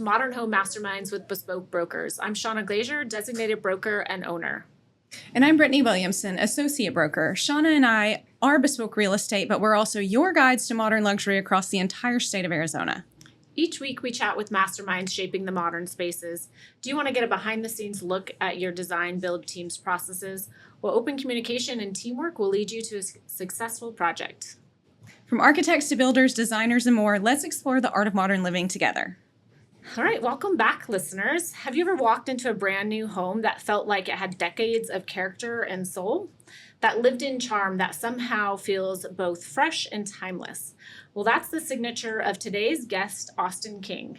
Modern Home Masterminds with beSpoke Brokers. I'm Shawna, Glazier, designated broker and owner. And I'm Brittainy Williamson, associate broker. Shawna and I are beSpoke real estate, but we're also your guides to modern luxury across the entire state of Arizona. Each week, we chat with masterminds shaping the modern spaces. Do you want to get a behind-the-scenes look at your design build team's processes? Well, open communication and teamwork will lead you to a successful project. From architects to builders, designers, and more, let's explore the art of modern living together. All right, welcome back, listeners. Have you ever walked into a brand new home that felt like it had decades of character and soul? That lived-in charm that somehow feels both fresh and timeless. Well, that's the signature of today's guest, Austin King.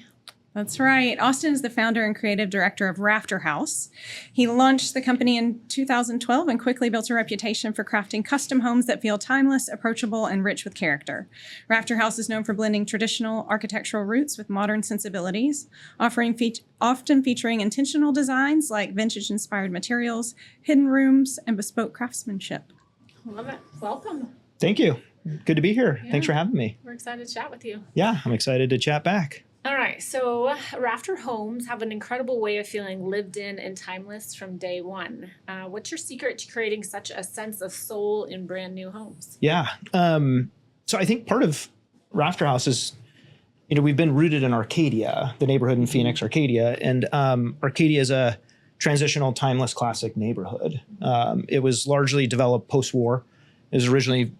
That's right. Austin is the founder and creative director of Rafterhouse. He launched the company in 2012 and quickly built a reputation for crafting custom homes that feel timeless, approachable, and rich with character. Rafterhouse is known for blending traditional architectural roots with modern sensibilities, often featuring intentional designs like vintage-inspired materials, hidden rooms, and bespoke craftsmanship. Love it. Welcome. Thank you. Good to be here. Yeah. Thanks for having me. We're excited to chat with you. Yeah, I'm excited to chat back. All right, so Rafter homes have an incredible way of feeling lived in and timeless from day one. What's your secret to creating such a sense of soul in brand new homes? Yeah. So I think part of Rafterhouse is, we've been rooted in Arcadia, the neighborhood in Phoenix, Arcadia. And Arcadia is a transitional, timeless, classic neighborhood. It was largely developed post-war. It was originally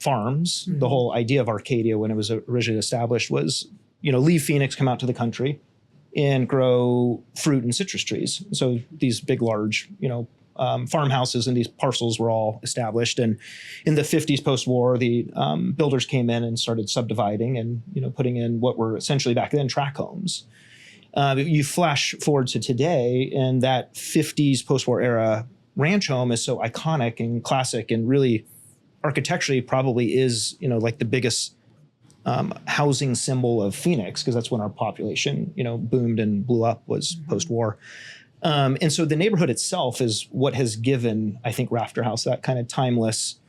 farms. Mm-hmm. The whole idea of Arcadia when it was originally established was, leave Phoenix, come out to the country and grow fruit and citrus trees. So these big, large, farmhouses and these parcels were all established. And in the 50s post-war, the builders came in and started subdividing and, putting in what were essentially back then tract homes. You flash forward to today, and that 50s post-war era ranch home is so iconic and classic and really architecturally probably is, like the biggest housing symbol of Phoenix, because that's when our population, boomed and blew up, was post-war. And so the neighborhood itself is what has given, I think, Rafterhouse that kind of timeless,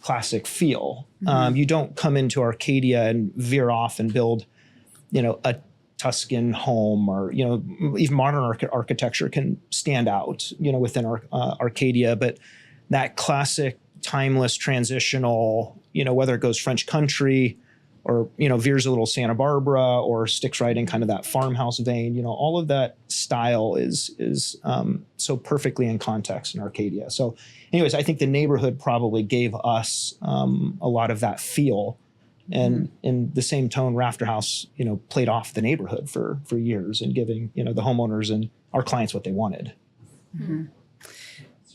classic feel. Mm-hmm. You don't come into Arcadia and veer off and build, a Tuscan home, or, even modern architecture can stand out, within Arcadia. But that classic, timeless, transitional, whether it goes French country or, veers a little Santa Barbara or sticks right in kind of that farmhouse vein, all of that style is so perfectly in context in Arcadia. So anyways, I think the neighborhood probably gave us a lot of that feel. And in the same tone, Rafterhouse, played off the neighborhood for years and giving, the homeowners and our clients what they wanted. Mm-hmm.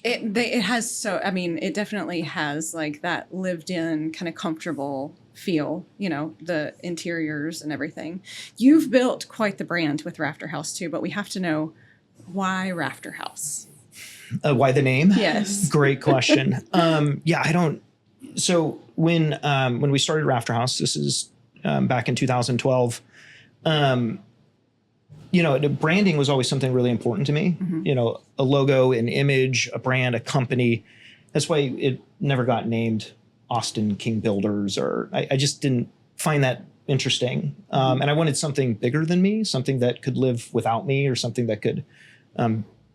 It has it definitely has like that lived in kind of comfortable feel, the interiors and everything. You've built quite the brand with Rafterhouse too, but we have to know why Rafterhouse? Why the name? Yes. Great question. So when we started Rafterhouse, this is back in 2012, branding was always something really important to me. Mm-hmm. A logo, an image, a brand, a company. That's why it never got named Austin King Builders, or I just didn't find that interesting. And I wanted something bigger than me, something that could live without me, or something that could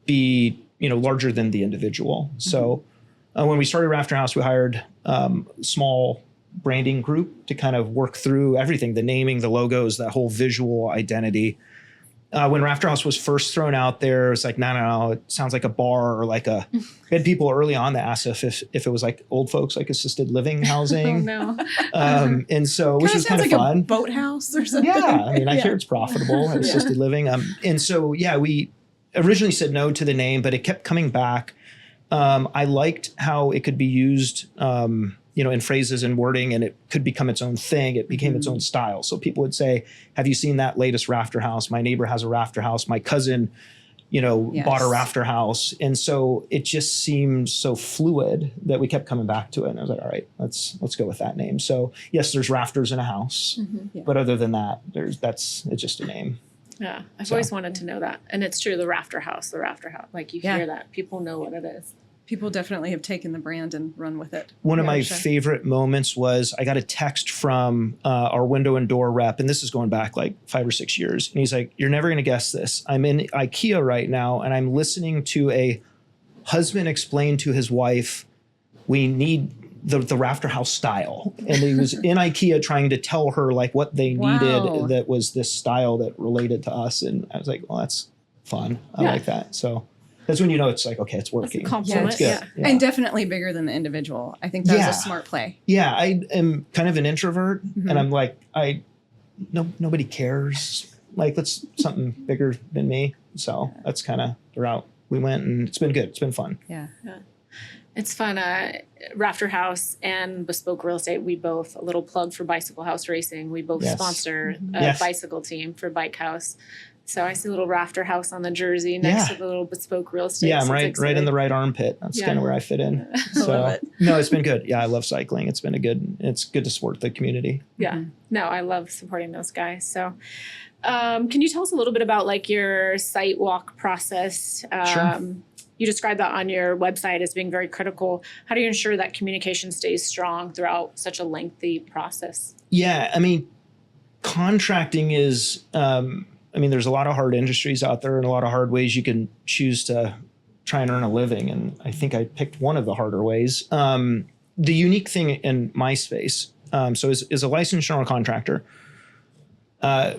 be, larger than the individual. Mm-hmm. So when we started Rafterhouse, we hired a small branding group to kind of work through everything, the naming, the logos, that whole visual identity. When Rafterhouse was first thrown out there, it's like, no, it sounds like a bar, or like we had people early on that asked if it was like old folks, like assisted living housing. Oh, no. And so, which was kind of like fun. A boathouse or something. Yeah. I hear it's profitable, assisted living. And so, we originally said no to the name, but it kept coming back. I liked how it could be used, in phrases and wording, and it could become its own thing. It became its own style. So people would say, have you seen that latest Rafterhouse? My neighbor has a Rafterhouse. My cousin, bought a Rafterhouse. And so it just seemed so fluid that we kept coming back to it. And I was like, all right, let's go with that name. So yes, there's rafters in a house, but other than that, it's just a name. Yeah, I've always wanted to know that. And it's true, the Rafterhouse, like you hear that, people know what it is. People definitely have taken the brand and run with it. One of my Sure. favorite moments was I got a text from our window and door rep, and this is going back like 5 or 6 years. And he's like, "You're never going to guess this. I'm in IKEA right now, and I'm listening to a husband explain to his wife, we need the Rafterhouse style." And he was in IKEA trying to tell her like what they Wow. needed that was this style that related to us. And I was like, well, that's fun. I like that. So that's when you know it's like, okay, it's working. compliment, So it's good. yeah. And definitely bigger than the individual. I think that was a smart play. Yeah, I am kind of an introvert, and I'm like, nobody cares. Like, that's something bigger than me. So that's kind of the route we went, and it's been good. It's been fun. Yeah. It's fun. Rafterhouse and beSpoke Real Estate, we both, a little plug for Bicycle House Racing, we both Yes. sponsor a Yes. bicycle team for Bike House. So I see a little Rafterhouse on the jersey next to the little beSpoke Real Estate. Yeah, I'm So it's right in exciting. the right armpit. That's kind of where I fit in. love So it. no, it's been good. Yeah, I love cycling. It's good to support the community. Yeah. No, I love supporting those guys. So can you tell us a little bit about like your site walk process? Sure. You described that on your website as being very critical. How do you ensure that communication stays strong throughout such a lengthy process? Yeah, I mean, contracting is, there's a lot of hard industries out there and a lot of hard ways you can choose to try and earn a living. And I think I picked one of the harder ways. The unique thing in my space, so as a licensed general contractor,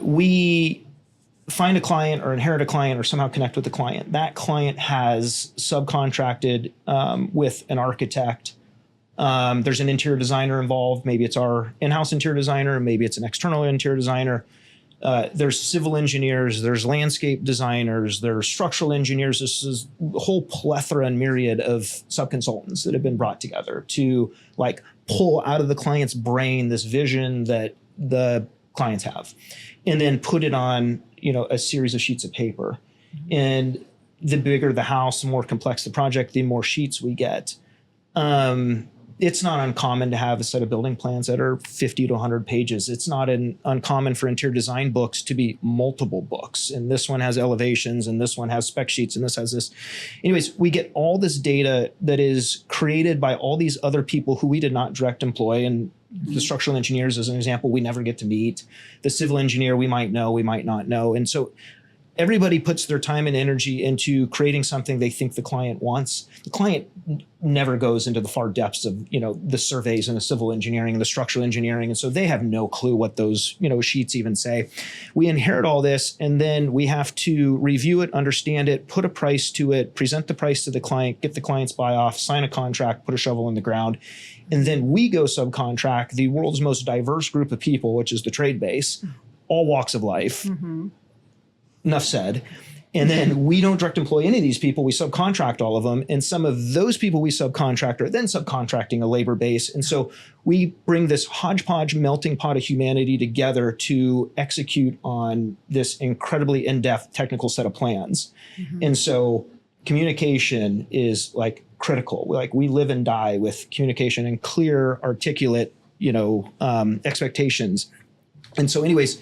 we find a client or inherit a client or somehow connect with the client. That client has subcontracted with an architect. There's an interior designer involved. Maybe it's our in-house interior designer. Maybe it's an external interior designer. There's civil engineers. There's landscape designers. There's structural engineers. This is a whole plethora and myriad of subconsultants that have been brought together to like pull out of the client's brain this vision that the clients have, and then put it on, a series of sheets of paper. And the bigger the house, the more complex the project, the more sheets we get. It's not uncommon to have a set of building plans that are 50 to 100 pages. It's not uncommon for interior design books to be multiple books. And this one has elevations, and this one has spec sheets, and this has this. Anyways, we get all this data that is created by all these other people who we did not direct employ. And the structural engineers, as an example, we never get to meet. The civil engineer, we might know, we might not know. And so everybody puts their time and energy into creating something they think the client wants. The client never goes into the far depths of, the surveys and the civil engineering and the structural engineering. And so they have no clue what those, sheets even say. We inherit all this, and then we have to review it, understand it, put a price to it, present the price to the client, get the client's buy off, sign a contract, put a shovel in the ground. And then we go subcontract the world's most diverse group of people, which is the trade base, all walks of life. Enough said. And then we don't direct employ any of these people. We subcontract all of them. And some of those people we subcontract are then subcontracting a labor base. And so we bring this hodgepodge melting pot of humanity together to execute on this incredibly in-depth technical set of plans. And so communication is like critical. Like we live and die with communication and clear, articulate, expectations. And so anyways,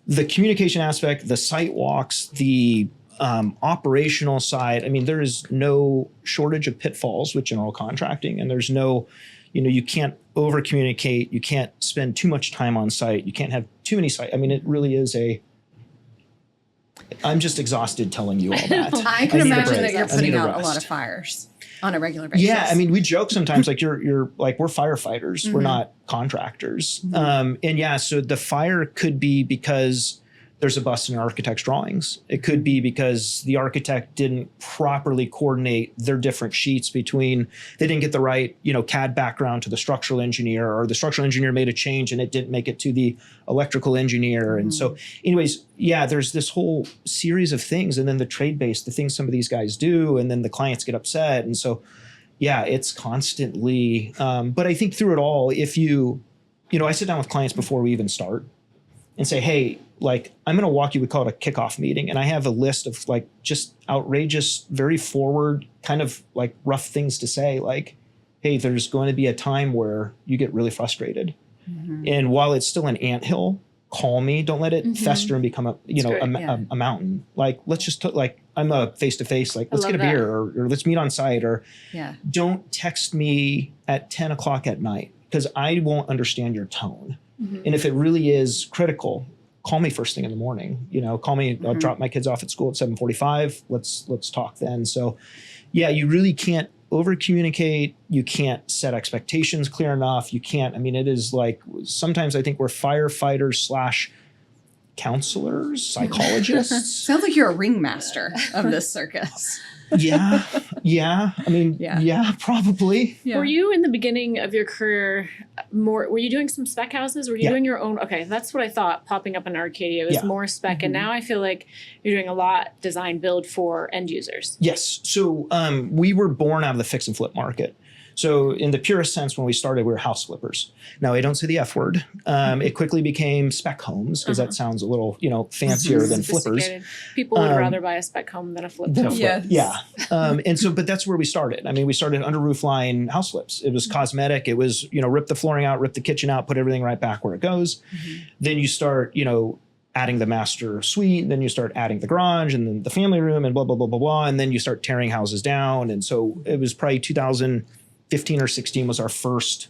the communication aspect, the site walks, the operational side, there is no shortage of pitfalls with general contracting, and there's no, you can't over communicate. You can't spend too much time on site. You can't have too many sites. It really is I'm just exhausted telling you all that. I can need a imagine break. that you're I putting need a out a lot rest. of fires on a regular basis. Yeah, we joke sometimes like you're like we're firefighters. We're not contractors. And yeah, so the fire could be because there's a bust in an architect's drawings. It could be because the architect didn't properly coordinate their different sheets between, they didn't get the right, CAD background to the structural engineer, or the structural engineer made a change and it didn't make it to the electrical engineer. And so anyways, yeah, there's this whole series of things. And then the trade base, the things some of these guys do, and then the clients get upset. And so, yeah, it's constantly, but I think through it all, if I sit down with clients before we even start and say, hey, like, I'm going to walk you, we call it a kickoff meeting. And I have a list of like just outrageous, very forward kind of like rough things to say. Like, hey, there's going to be a time where you get really frustrated. And while it's still an anthill, call me. Don't let it fester and become a mountain. Like, let's just I'm a face-to-face, like, let's love get a that. beer or let's meet on site, or Yeah. don't text me at 10 o'clock at night because I won't understand your tone. And if it really is critical, call me first thing in the morning, call me, I'll drop my kids off at school at 7:45. Let's talk then. So yeah, you really can't over communicate. You can't set expectations clear enough. You can't, it is like, sometimes I think we're firefighters / counselors, psychologists. Sounds like you're a ringmaster of this circus. Yeah. Probably. Yeah. Were you in the beginning of your career were you doing some spec houses? Were you Yeah. doing your own? Okay, that's what I thought popping up in Arcadia was Yeah. more spec. And now I feel like you're doing a lot design build for end users. Yes. So we were born out of the fix and flip market. So in the purest sense, when we started, we were house flippers. Now, I don't say the F word. It quickly became spec homes because that sounds a little, fancier than flippers. Sophisticated. People would rather buy a spec home than a flip Than a home. flip. Yes. Yeah. But that's where we started. We started under roofline house flips. It was cosmetic. It was, rip the flooring out, rip the kitchen out, put everything right back where it goes. Then you start, adding the master suite, then you start adding the garage and then the family room and blah, blah, blah, blah, blah. And then you start tearing houses down. And so it was probably 2015 or 16 was our first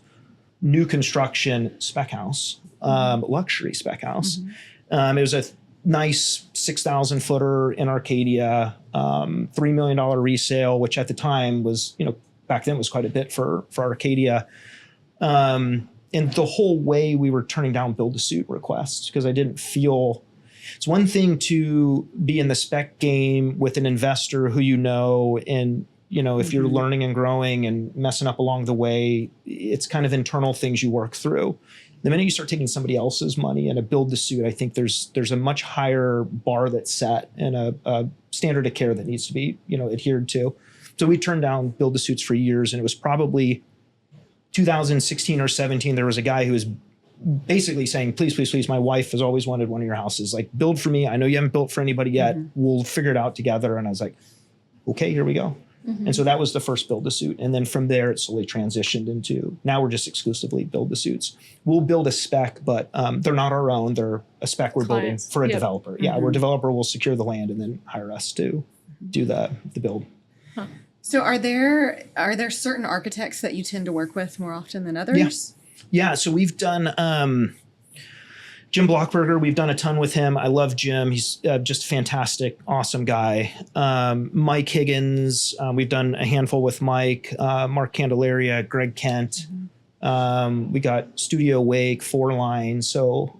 new construction spec house, luxury spec house. It was a nice 6,000 footer in Arcadia, $3 million resale, which at the time was, back then was quite a bit for Arcadia. And the whole way we were turning down build-to-suit requests because I didn't feel it's one thing to be in the spec game with an investor who and if you're learning and growing and messing up along the way, it's kind of internal things you work through. The minute you start taking somebody else's money and a build-to-suit, I think there's a much higher bar that's set and a standard of care that needs to be adhered to. So we turned down build-to-suits for years, and it was probably 2016 or 17, there was a guy who was basically saying, please, please, please, my wife has always wanted one of your houses. Like, build for me. I know you haven't built for anybody yet. We'll figure it out together. And I was like, okay, here we go. And so that was the first build-to-suit. And then from there, it slowly transitioned into, now we're just exclusively build-to-suits. We'll build a spec, but they're not our own. They're a spec we're building for a developer. Yeah, where a developer will secure the land and then hire us to do the build. So are there certain architects that you tend to work with more often than others? Yeah. So we've done Jim Blockberger. We've done a ton with him. I love Jim. He's just a fantastic, awesome guy. Mike Higgins. We've done a handful with Mike, Mark Candelaria, Greg Kent. We got Studio Wake, 4 Line. So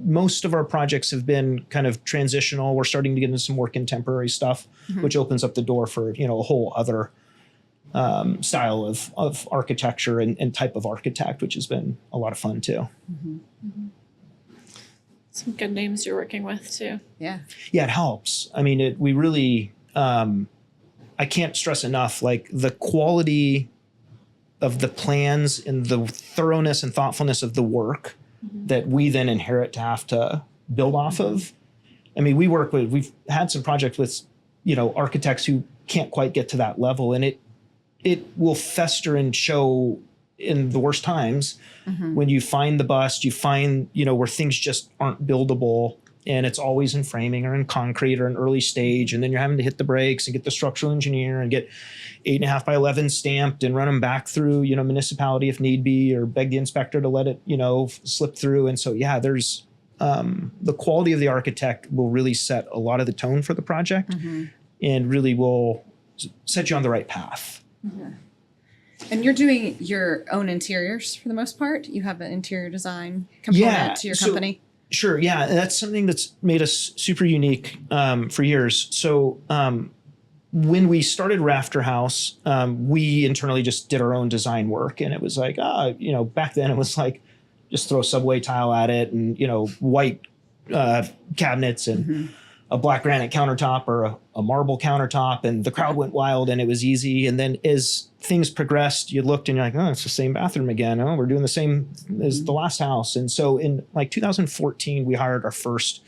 most of our projects have been kind of transitional. We're starting to get into some more contemporary stuff, which opens up the door for, a whole other style of architecture and type of architect, which has been a lot of fun too. Some good names you're working with too. Yeah. Yeah, it helps. We really, I can't stress enough, like the quality of the plans and the thoroughness and thoughtfulness of the work that we then inherit to have to build off of. We've had some projects with, architects who can't quite get to that level, and it will fester and show in the worst times when you find the bust, you find, where things just aren't buildable, and it's always in framing or in concrete or an early stage. And then you're having to hit the brakes and get the structural engineer and get 8.5 by 11 stamped and run them back through, municipality if need be, or beg the inspector to let it, slip through. And so, there's the quality of the architect will really set a lot of the tone for the project and really will set you on the right path. And you're doing your own interiors for the most part? You have an interior design component to your company? Sure. Yeah. That's something that's made us super unique for years. So when we started Rafterhouse, we internally just did our own design work. And it was like, back then it was like, just throw subway tile at it and, white cabinets and a black granite countertop or a marble countertop. And the crowd went wild and it was easy. And then as things progressed, you looked and you're like, oh, it's the same bathroom again. Oh, we're doing the same as the last house. And so in like 2014, we hired our first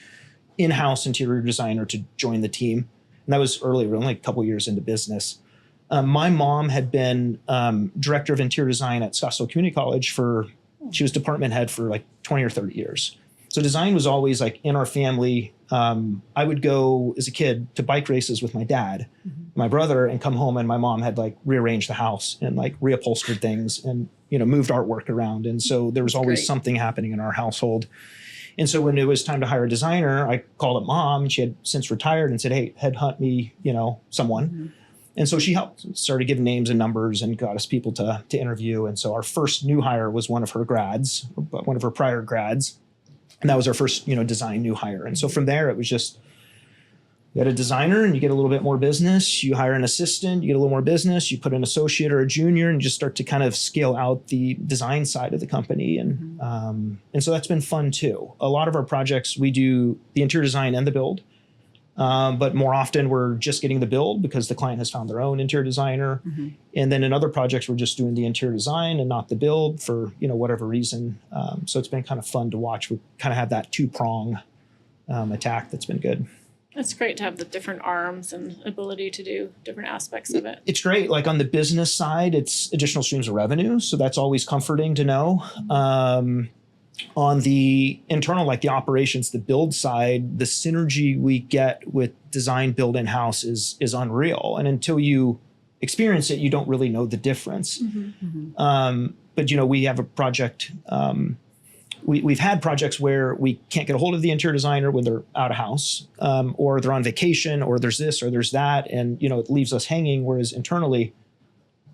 in-house interior designer to join the team. And that was early. We were only a couple years into business. My mom had been director of interior design at Scottsdale Community College she was department head for like 20 or 30 years. So design was always like in our family. I would go as a kid to bike races with my dad, my brother, and come home and my mom had like rearranged the house and like reupholstered things and, moved artwork around. And so there was always something happening in our household. And so when it was time to hire a designer, I called up mom. She had since retired and said, hey, headhunt me, someone. And so she helped, started giving names and numbers and got us people to interview. And so our first new hire was one of her grads, one of her prior grads. And that was our first, design new hire. And so from there, it was just, you get a designer and you get a little bit more business. You hire an assistant, you get a little more business. You put an associate or a junior and just start to kind of scale out the design side of the company. And so that's been fun too. A lot of our projects, we do the interior design and the build. But more often we're just getting the build because the client has found their own interior designer. And then in other projects, we're just doing the interior design and not the build for, whatever reason. So it's been kind of fun to watch. We kind of have that two-prong attack that's been good. It's great to have the different arms and ability to do different aspects of it. It's great. Like on the business side, it's additional streams of revenue. So that's always comforting to know. On the internal, like the operations, the build side, the synergy we get with design, build in-house is unreal. And until you experience it, you don't really know the difference. But, we have a project. We've had projects where we can't get a hold of the interior designer when they're out of house, or they're on vacation, or there's this or there's that. And, it leaves us hanging. Whereas internally,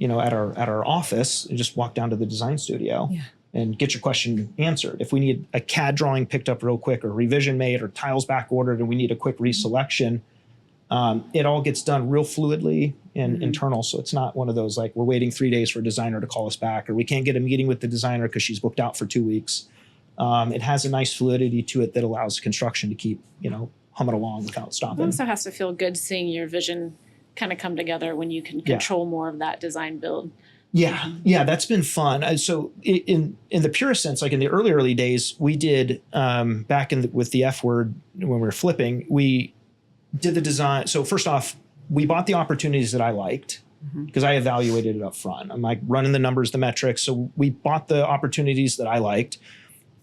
at our office, you just walk down to the design studio. And get your question answered. If we need a CAD drawing picked up real quick or revision made or tiles back ordered and we need a quick reselection, it all gets done real fluidly and internal. So it's not one of those like we're waiting 3 days for a designer to call us back or we can't get a meeting with the designer because she's booked out for 2 weeks. It has a nice fluidity to it that allows construction to keep, humming along without stopping. It also has to feel good seeing your vision kind of come together when you can control more of that design build. Yeah, that's been fun. So in the purest sense, like in the early days, we did back with the F word when we were flipping, we did the design. So first off, we bought the opportunities that I liked because I evaluated it up front. I'm like running the numbers, the metrics. So we bought the opportunities that I liked.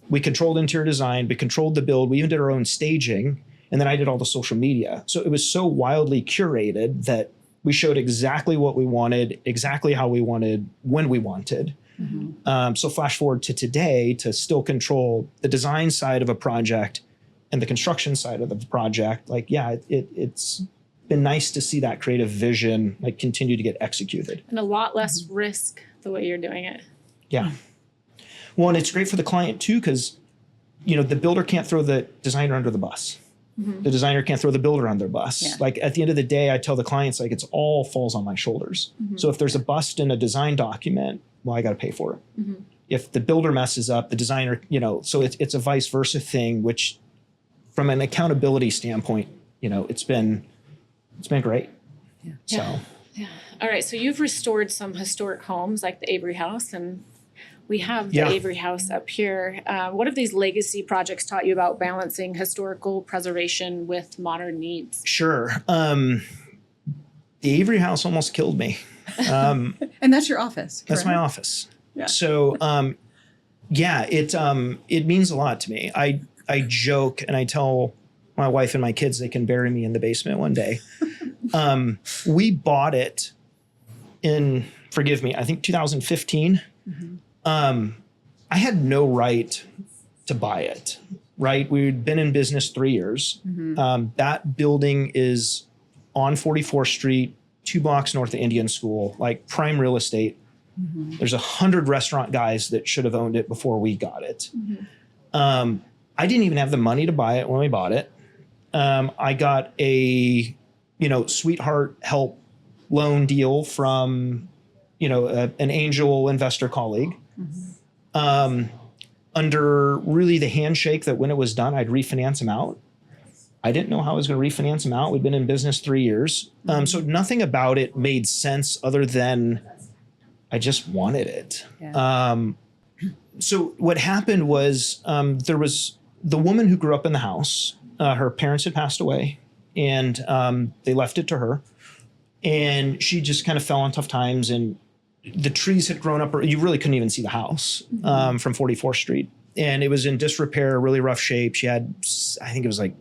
We controlled interior design, we controlled the build. We even did our own staging. And then I did all the social media. So it was so wildly curated that we showed exactly what we wanted, exactly how we wanted, when we wanted. So flash forward to today to still control the design side of a project and the construction side of the project. Like, it's been nice to see that creative vision like continue to get executed. And a lot less risk the way you're doing it. Yeah. Well, and it's great for the client too, because, the builder can't throw the designer under the bus. The designer can't throw the builder on their bus. Like at the end of the day, I tell the clients, like it's all falls on my shoulders. So if there's a bust in a design document, well, I got to pay for it. If the builder messes up, the designer, so it's a vice versa thing, which from an accountability standpoint, it's been great. So. All right. So you've restored some historic homes like the Avery House, and we have the Avery House up here. What have these legacy projects taught you about balancing historical preservation with modern needs? Sure. The Avery House almost killed me. And that's your office, correct? That's my office. Yeah. So, it means a lot to me. I joke and I tell my wife and my kids they can bury me in the basement one day. We bought it in, forgive me, I think 2015. I had no right to buy it, right? We'd been in business 3 years. That building is on 44th Street, 2 blocks north of Indian School, like prime real estate. There's 100 restaurant guys that should have owned it before we got it. I didn't even have the money to buy it when we bought it. I got a, sweetheart help loan deal from, an angel investor colleague. Under really the handshake that when it was done, I'd refinance them out. I didn't know how I was going to refinance them out. We'd been in business 3 years. So nothing about it made sense other than I just wanted it. So what happened was there was the woman who grew up in the house. Her parents had passed away and they left it to her. And she just kind of fell on tough times and the trees had grown up. You really couldn't even see the house from 44th Street. And it was in disrepair, really rough shape. She had, I think it was like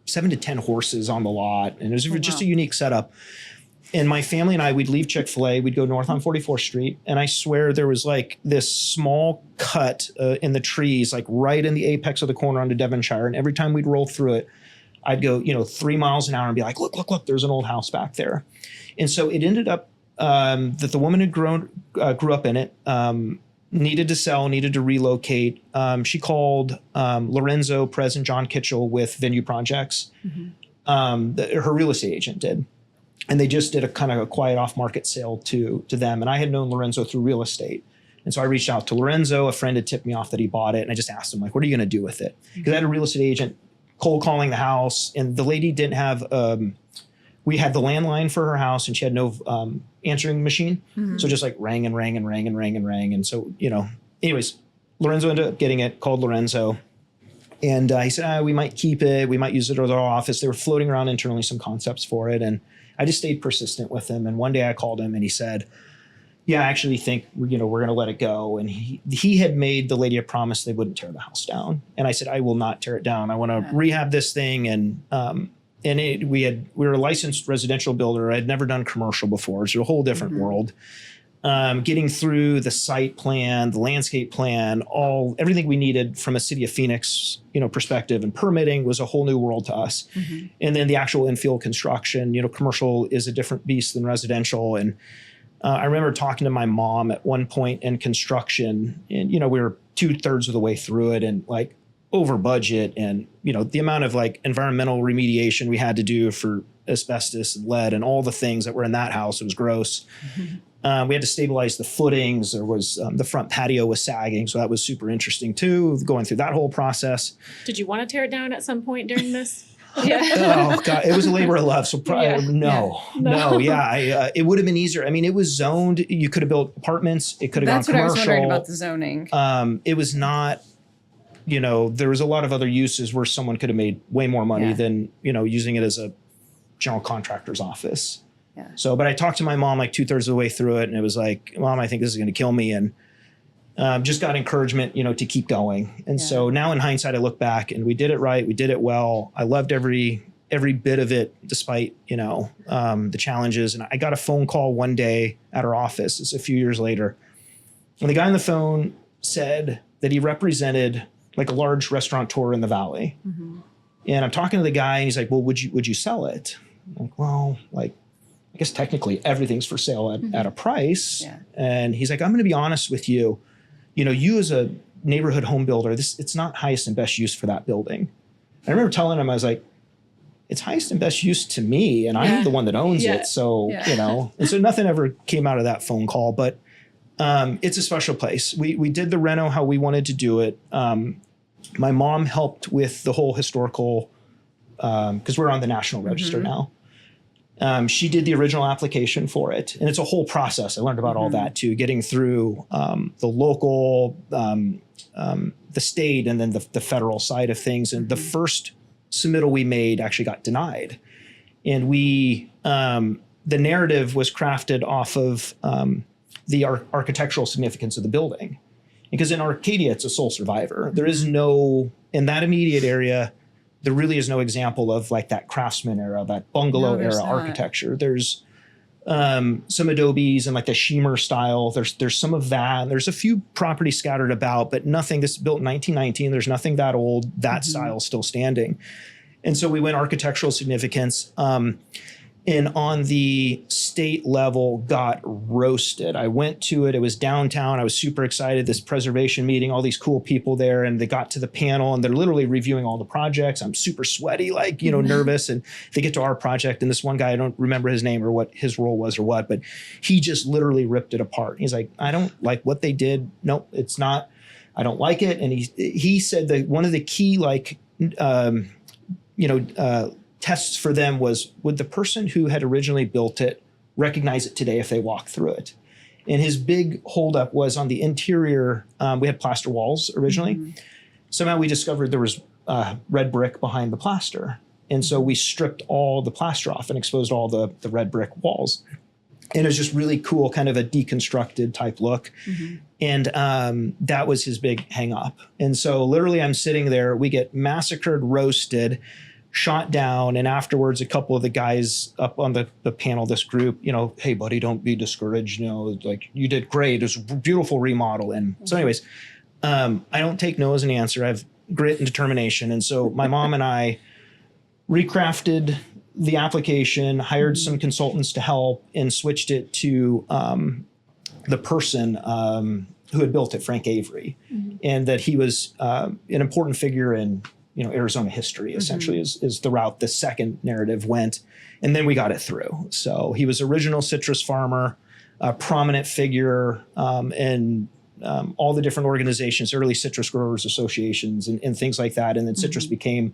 7 to 10 horses on the lot. And it was just a unique setup. And my family and I, we'd leave Chick-fil-A, we'd go north on 44th Street. And I swear there was like this small cut in the trees, like right in the apex of the corner onto Devonshire. And every time we'd roll through it, I'd go, 3 miles an hour and be like, look, there's an old house back there. And so it ended up that the woman had grew up in it, needed to sell, needed to relocate. She called Lorenzo, Prez, and John Kitchell with Venue Projects. Her real estate agent did. And they just did a kind of a quiet off-market sale to them. And I had known Lorenzo through real estate. And so I reached out to Lorenzo. A friend had tipped me off that he bought it. And I just asked him, like, what are you going to do with it? Because I had a real estate agent cold calling the house. And the lady didn't have, we had the landline for her house and she had no answering machine. So just like rang and rang and rang and rang and rang. And so, anyways, Lorenzo ended up getting it, called Lorenzo. And he said, we might keep it. We might use it at our office. They were floating around internally some concepts for it. And I just stayed persistent with him. And one day I called him and he said, yeah, I actually think, we're going to let it go. And he had made the lady a promise they wouldn't tear the house down. And I said, I will not tear it down. I want to rehab this thing. And we were a licensed residential builder. I had never done commercial before. It's a whole different world. Getting through the site plan, the landscape plan, everything we needed from a city of Phoenix, perspective and permitting was a whole new world to us. And then the actual infill construction, commercial is a different beast than residential. And I remember talking to my mom at one point in construction and, we were 2/3 of the way through it and like over budget. And, the amount of like environmental remediation we had to do for asbestos and lead and all the things that were in that house, it was gross. We had to stabilize the footings. There was the front patio was sagging. So that was super interesting too, going through that whole process. Did you want to tear it down at some point during this? Oh God, it was a labor of love. So probably no. It would have been easier. I mean, it was zoned. You could have built apartments. It could have gone commercial. That's what I was wondering about the zoning. It was not, there was a lot of other uses where someone could have made way more money than, using it as a general contractor's office. So, but I talked to my mom like 2/3 of the way through it and it was like, Mom, I think this is going to kill me. And just got encouragement, to keep going. And so now in hindsight, I look back and we did it right. We did it well. I loved every bit of it, despite, the challenges. And I got a phone call one day at our office. It's a few years later. And the guy on the phone said that he represented like a large restaurateur in the Valley. And I'm talking to the guy and he's like, well, would you sell it? I'm like, well, like, I guess technically everything's for sale at a price. And he's like, I'm going to be honest with you. You as a neighborhood home builder, it's not highest and best use for that building. I remember telling him, I was like, it's highest and best use to me. And I'm the one that owns it. So, and so nothing ever came out of that phone call, but it's a special place. We did the reno how we wanted to do it. My mom helped with the whole historical, because we're on the National Register now. She did the original application for it. And it's a whole process. I learned about all that too, getting through the local, the state, and then the federal side of things. And the first submittal we made actually got denied. And the narrative was crafted off of the architectural significance of the building. Because in Arcadia, it's a sole survivor. There is no, in that immediate area, there really is no example of like that craftsman era, that bungalow era architecture. There's some adobes and like the Shemer style. There's some of that. There's a few properties scattered about, but nothing. This is built in 1919. There's nothing that old. That style still standing. And so we went architectural significance. And on the state level, got roasted. I went to it. It was downtown. I was super excited. This preservation meeting, all these cool people there, and they got to the panel and they're literally reviewing all the projects. I'm super sweaty, like, nervous. And they get to our project and this one guy, I don't remember his name or what his role was or what, but he just literally ripped it apart. He's like, I don't like what they did. Nope, it's not, I don't like it. And he said that one of the key, tests for them was, would the person who had originally built it recognize it today if they walk through it? And his big holdup was on the interior. We had plaster walls originally. Somehow we discovered there was red brick behind the plaster. And so we stripped all the plaster off and exposed all the red brick walls. And it was just really cool, kind of a deconstructed type look. And that was his big hang up. And so literally I'm sitting there, we get massacred, roasted, shot down. And afterwards, a couple of the guys up on the panel, this group, you know, hey buddy, don't be discouraged. You know, like you did great. It was a beautiful remodel. And so anyways, I don't take no as an answer. I have grit and determination. And so my mom and I recrafted the application, hired some consultants to help, and switched it to the person who had built it, Frank Avery, and that he was an important figure in Arizona history. Essentially, is the route the second narrative went, and then we got it through. So he was original citrus farmer, a prominent figure in all the different organizations, early citrus growers associations, and things like that. And then citrus became,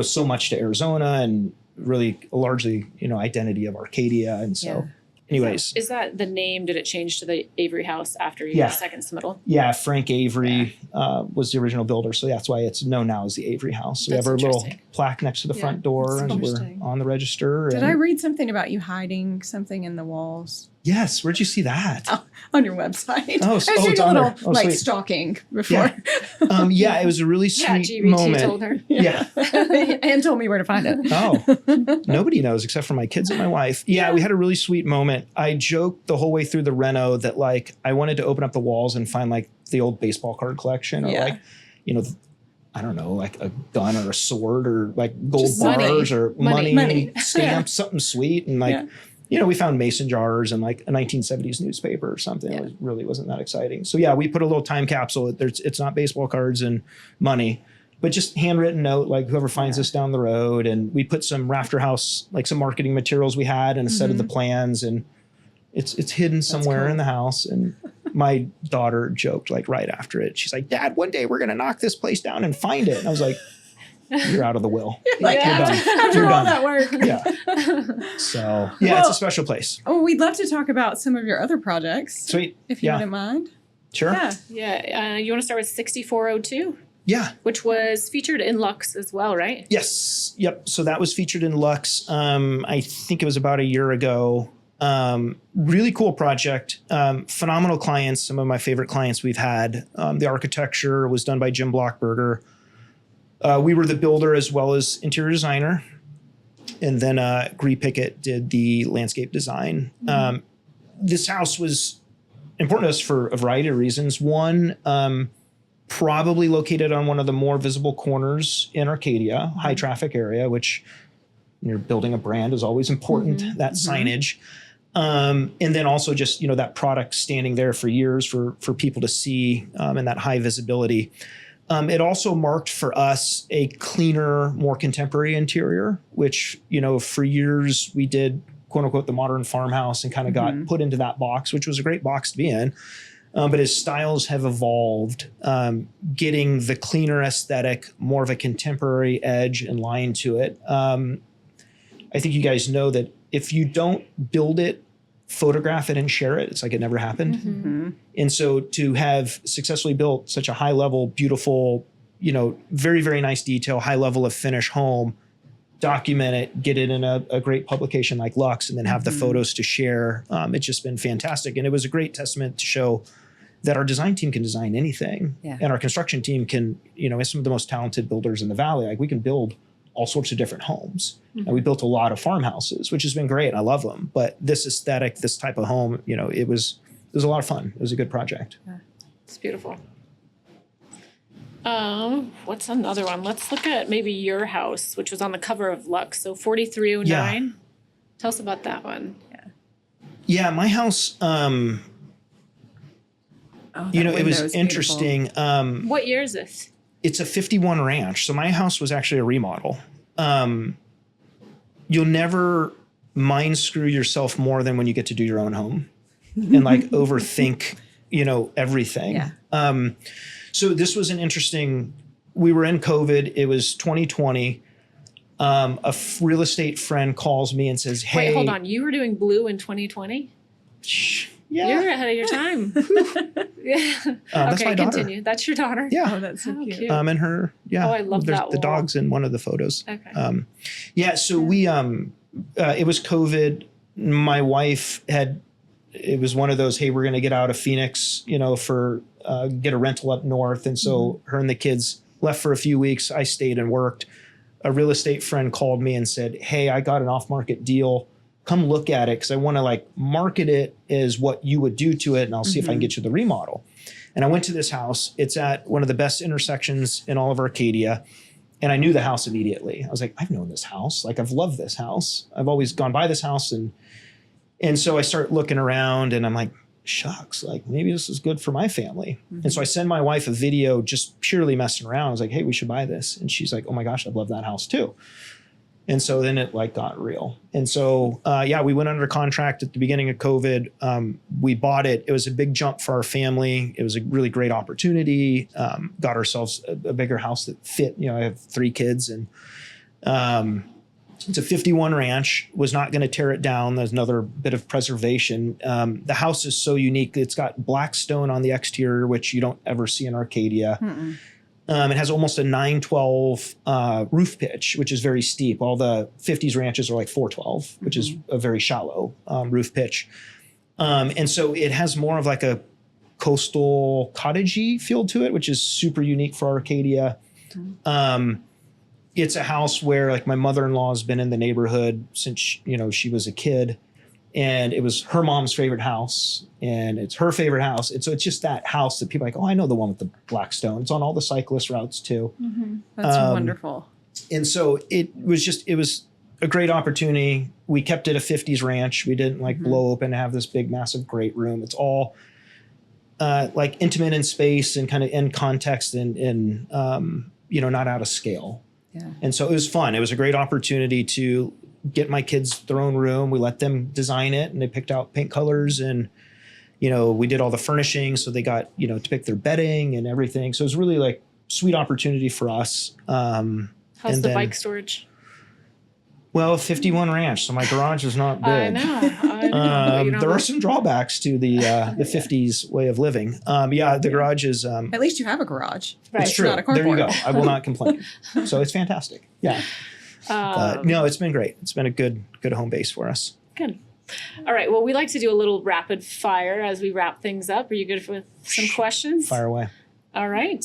so much to Arizona and really largely, identity of Arcadia. And so anyways. Is that the name? Did it change to the Avery House after your second submittal? Yeah, Frank Avery was the original builder. So that's why it's known now as the Avery House. So we have our little plaque next to the front door and we're on the register. Did I read something about you hiding something in the walls? Yes. Where'd you see that? Oh, on your website. Oh, I was it's on there. Oh, like sweet. Stalking before. Yeah. It was a really sweet moment. told her. Yeah. And told me where to find it. Oh, nobody knows except for my kids and my wife. Yeah, we had a really sweet moment. I joked the whole way through the reno that I wanted to open up the walls and find the old baseball card collection or I don't know, like a gun or a sword or gold Just bars or money Money. stamps, something sweet. And we found mason jars and a 1970s newspaper or something. It really wasn't that exciting. So we put a little time capsule. It's not baseball cards and money, but just handwritten note, whoever finds this down the road. And we put some Rafterhouse, some marketing materials we had and a set of the plans, and it's hidden somewhere in the house. And my daughter joked right after it. She's like, Dad, one day we're going to knock this place down and find it. And I was like, you're out of the will. You're done. After You're all done. that work. Yeah. So it's a special place. Oh, we'd love to talk about some of your other projects. Sweet. If you wouldn't mind. Sure. Yeah. You want to start with 6402? Yeah. Which was featured in Lux as well, right? Yes. Yep. So that was featured in Lux. I think it was about a year ago. Really cool project. Phenomenal clients. Some of my favorite clients we've had. The architecture was done by Jim Blockberger. We were the builder as well as interior designer. And then Gree Pickett did the landscape design. This house was important to us for a variety of reasons. One, probably located on one of the more visible corners in Arcadia, high traffic area, which when you're building a brand is always important, that signage. And then also just, that product standing there for years for people to see and that high visibility. It also marked for us a cleaner, more contemporary interior, which, for years we did, quote unquote, the modern farmhouse and kind of got put into that box, which was a great box to be in. But as styles have evolved, getting the cleaner aesthetic, more of a contemporary edge and line to it. I think you guys know that if you don't build it, photograph it and share it, it's like it never happened. And so to have successfully built such a high level, beautiful, very, very nice detail, high level of finish home, document it, get it in a great publication like Lux, and then have the photos to share. It's just been fantastic. And it was a great testament to show that our design team can design anything. And our construction team can, is some of the most talented builders in the Valley. We can build all sorts of different homes. And we built a lot of farmhouses, which has been great. I love them. But this aesthetic, this type of home, it was a lot of fun. It was a good project. It's beautiful. What's another one? Let's look at maybe your house, which was on the cover of Lux. So 4309. Tell us about that one. Yeah, my house, it was interesting. What year is this? It's a 51 ranch. So my house was actually a remodel. You'll never mind screw yourself more than when you get to do your own home and overthink, everything. So this was an interesting, we were in COVID. It was 2020. A real estate friend calls me and says, hey. Wait, hold on. You were doing blue in 2020? Yeah. You're ahead of your time. That's my daughter. Continue. That's your daughter? Yeah. Oh, that's so cute. And her, Oh, I love there's that the wall. dog's in one of the photos. Okay. So we, it was COVID. my wife it was one of those, hey, we're going to get out of Phoenix, for get a rental up north. And so her and the kids left for a few weeks. I stayed and worked. A real estate friend called me and said, hey, I got an off-market deal. Come look at it because I want to market it as what you would do to it. And I'll see if I can get you the remodel. And I went to this house. It's at one of the best intersections in all of Arcadia. And I knew the house immediately. I was like, I've known this house. I've loved this house. I've always gone by this house. And so I start looking around and I'm like, shucks, maybe this is good for my family. And so I send my wife a video just purely messing around. I was like, hey, we should buy this. And she's like, oh my gosh, I love that house too. And so then it got real. And so, we went under contract at the beginning of COVID. We bought it. It was a big jump for our family. It was a really great opportunity. Got ourselves a bigger house that fit. I have 3 kids and it's a 51 ranch, was not going to tear it down. There's another bit of preservation. The house is so unique. It's got black stone on the exterior, which you don't ever see in Arcadia. It has almost a 912 roof pitch, which is very steep. All the 50s ranches are 412, which is a very shallow roof pitch. And so it has more of a coastal cottagey feel to it, which is super unique for Arcadia. It's a house where my mother-in-law has been in the neighborhood since, she was a kid. And it was her mom's favorite house, and it's her favorite house. And so it's just that house that people are like, oh, I know the one with the black stone. It's on all the cyclist routes too. That's wonderful. And so it was a great opportunity. We kept it a 50s ranch. We didn't blow open and have this big, massive, great room. It's all intimate in space and kind of in context and not out of scale. Yeah. And so it was fun. It was a great opportunity to get my kids their own room. We let them design it and they picked out paint colors and, we did all the furnishing. So they got, to pick their bedding and everything. So it was really sweet opportunity for us. How's the bike storage? Well, 51 ranch. So my garage is not big. I know. There are some drawbacks to the 50s way of living. The garage is. At least you have a garage. Right. It's true. Not a carport. There you go. I will not complain. So it's fantastic. Yeah. No, it's been great. It's been a good home base for us. Good. All right. Well, we like to do a little rapid fire as we wrap things up. Are you good with some questions? Fire away. All right.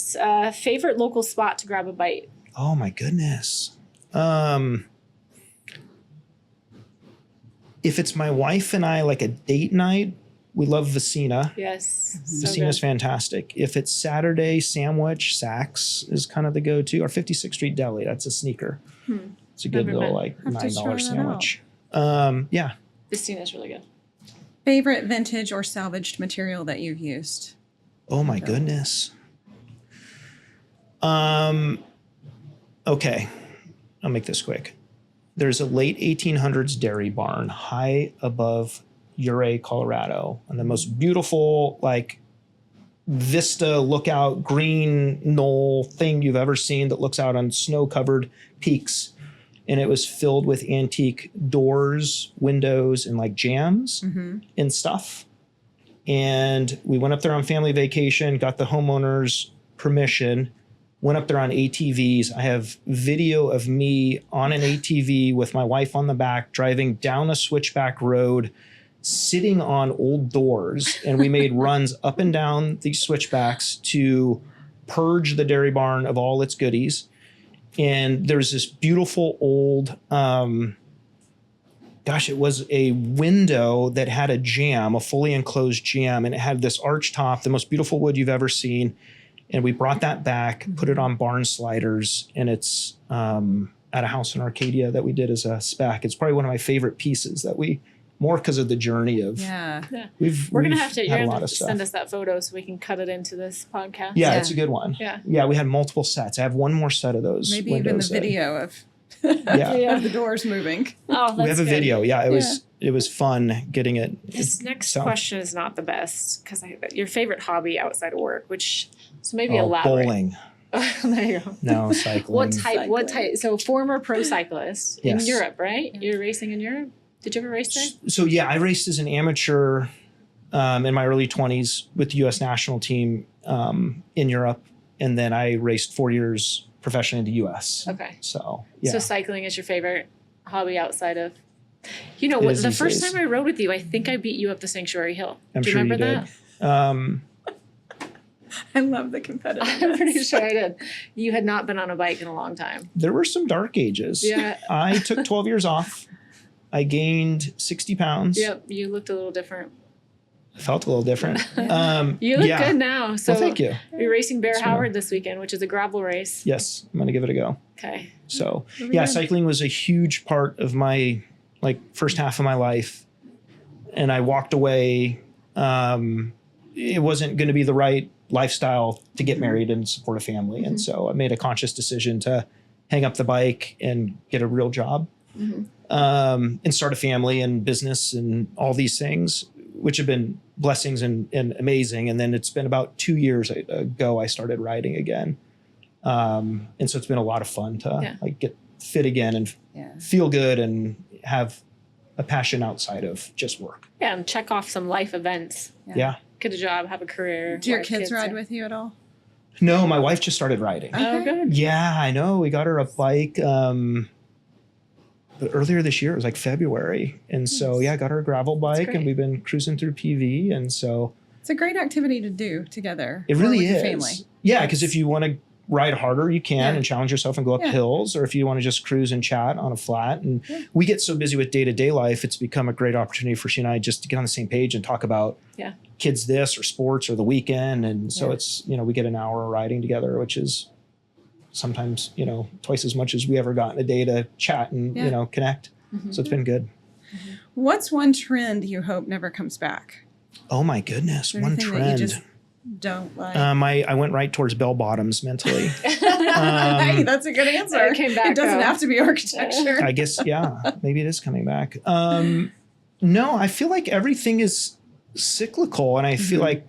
Favorite local spot to grab a bite? Oh my goodness. If it's my wife and I, a date night, we love Vicina. Yes. Vicina's fantastic. If it's Saturday, Sandwich, Saks is kind of the go-to. Or 56th Street Deli, that's a sneaker. It's a good little $9 sandwich. Yeah. Vicina's really good. Favorite vintage or salvaged material that you've used? Oh my goodness. Okay. I'll make this quick. There's a late 1800s dairy barn high above Ouray, Colorado, and the most beautiful vista lookout green knoll thing you've ever seen that looks out on snow-covered peaks. And it was filled with antique doors, windows, and jams and stuff. And we went up there on family vacation, got the homeowner's permission, went up there on ATVs. I have video of me on an ATV with my wife on the back, driving down a switchback road, sitting on old doors. And we made runs up and down these switchbacks to purge the dairy barn of all its goodies. And there's this beautiful old, it was a window that had a jamb, a fully enclosed jamb, and it had this arch top, the most beautiful wood you've ever seen. And we brought that back, put it on barn sliders, and it's at a house in Arcadia that we did as a spec. It's probably one of my favorite pieces that more because of the journey of. Yeah. We're going to have to send us that photo so we can cut it into this podcast. Yeah, it's a good one. Yeah, we had multiple sets. I have one more set of those. Maybe even the video of the doors moving. Oh, that's we have a video. Yeah, it was fun getting it. This next question is not the best because your favorite hobby outside of work, so maybe elaborate. Bowling. There you go. No, cycling. What type? So former pro cyclist in Yes. Europe, right? You're racing in Europe? Did you ever race there? So yeah, I raced as an amateur in my early 20s with the U.S. national team in Europe. And then I raced 4 years professionally in the U.S. Okay. So, yeah. So cycling is your favorite hobby outside of You know, It is the these first days. time I rode with you, I think I beat you up the Sanctuary Hill. I'm Do you sure remember you that? did. I love the I'm competitiveness. pretty sure I did. You had not been on a bike in a long time. There were some dark ages. Yeah. I took 12 years off. I gained 60 pounds. Yep, you looked a little different. I felt a little different. You look yeah. good now. So Well, thank you. You're racing Bear So- Howard this weekend, which is a gravel race. Yes, I'm going to give it a go. Okay. So, Really yeah, good. cycling was a huge part of my first half of my life, and I walked away. It wasn't going to be the right lifestyle to get married and support a family, and so I made a conscious decision to hang up the bike and get a real job, and start a family and business and all these things, which have been blessings and amazing. And then it's been about 2 years ago I started riding again. And so it's been a lot of fun to get fit again and feel good and have a passion outside of just work. Yeah, and check off some life events. Yeah. Get a job, have a career. Do your wife, kids ride yeah. with you at all? No, my wife just started riding. Oh, good. Yeah, I know. We got her a bike earlier this year. It was like February. And so, yeah, I got her a gravel bike great. and we've been cruising through PV. And so It's a great activity to do together. it or really with is. Your family. Yeah, because if you want to ride harder, you can Yeah. and challenge yourself and go up Yeah. hills, or if you want to just cruise and chat on a flat. And we get so busy with day-to-day life, it's become a great opportunity for she and I just to get on the same page and talk about kids this or sports or the weekend. And so it's, we get an hour of riding together, which is sometimes, twice as much as we ever got in a day to chat and, connect. So it's been good. What's one trend you hope never comes back? Oh my goodness, Is there one anything that trend. you just don't like? I went right towards bell bottoms mentally. Hey, that's a good answer. It came back, It doesn't though. have to be architecture. I guess, yeah, maybe it is coming back. No, I feel like everything is cyclical, and I feel like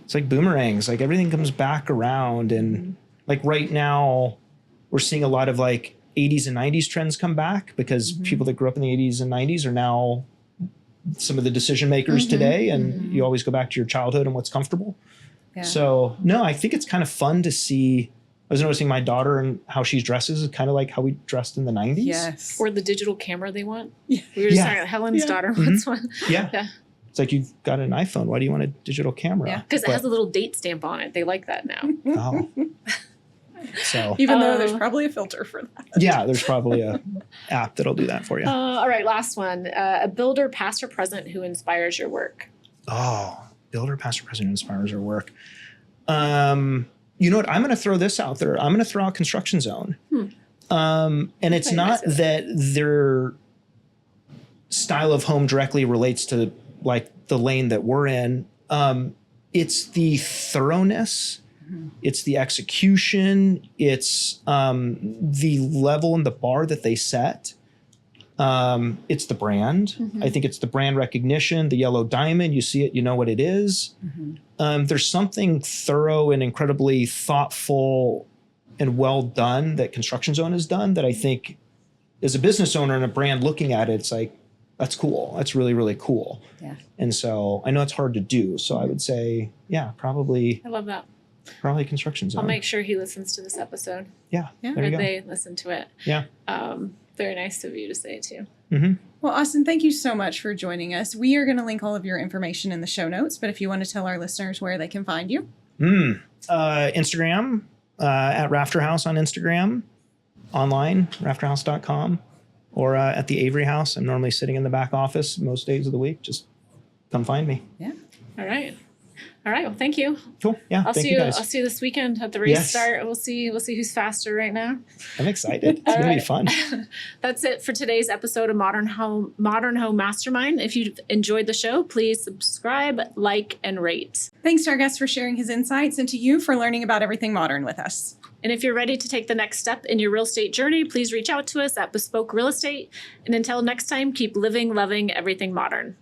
it's like boomerangs. Like everything comes back around, and like right now, we're seeing a lot of like 80s and 90s trends come back because people that grew up in the 80s and 90s are now some of the decision makers today, and you always go back to your childhood and what's comfortable. Yeah. So no, I think it's kind of fun to see. I was noticing my daughter and how she dresses is kind of like how we dressed in the 90s. Yes. Or the digital camera they want. Yeah. We were just Yeah. talking about Helen's Yeah. daughter. What's one? Yeah. Yeah. It's like you've got an iPhone. Why do you want a digital camera? Yeah. Because it But- has a little date stamp on it. They like that now. Oh. So Even though there's probably a filter for that. yeah, there's probably a app that'll do that for you. All right, last one. A builder, past or present, who inspires your work. Oh, builder, pastor, president inspires our work. You know what? I'm going to throw this out there. I'm going to throw out Construction Zone. And it's Very not nice. that their style of home directly relates to like the lane that we're in. It's the thoroughness. It's the execution. It's the level and the bar that they set. It's the brand. I think it's the brand recognition, the yellow diamond. You see it, you know what it is. There's something thorough and incredibly thoughtful and well done that Construction Zone has done that I think as a business owner and a brand looking at it, it's like, that's cool. That's really, really cool. Yeah. And so I know it's hard to do. So I would say, yeah, probably I love that. Construction Zone. I'll make sure he listens to this episode. Yeah. Yeah. There you Or go. they listen to it. Yeah. Very nice of you to say too. Well, Austin, thank you so much for joining us. We are going to link all of your information in the show notes, but if you want to tell our listeners where they can find you. Instagram, at Rafterhouse on Instagram, online, rafterhouse.com, or at the Avery House. I'm normally sitting in the back office most days of the week. Just come find me. Yeah. All right. All right. Well, thank you. Cool. Yeah. I'll Thank see you you. guys. I'll see you this weekend at the race Yes. start. We'll see who's faster right now. I'm excited. It's All going to be right. fun. That's it for today's episode of Modern Home Mastermind. If you've enjoyed the show, please subscribe, like, and rate. Thanks to our guest for sharing his insights and to you for learning about everything modern with us. And if you're ready to take the next step in your real estate journey, please reach out to us at beSpoke Real Estate. And until next time, keep living, loving everything modern.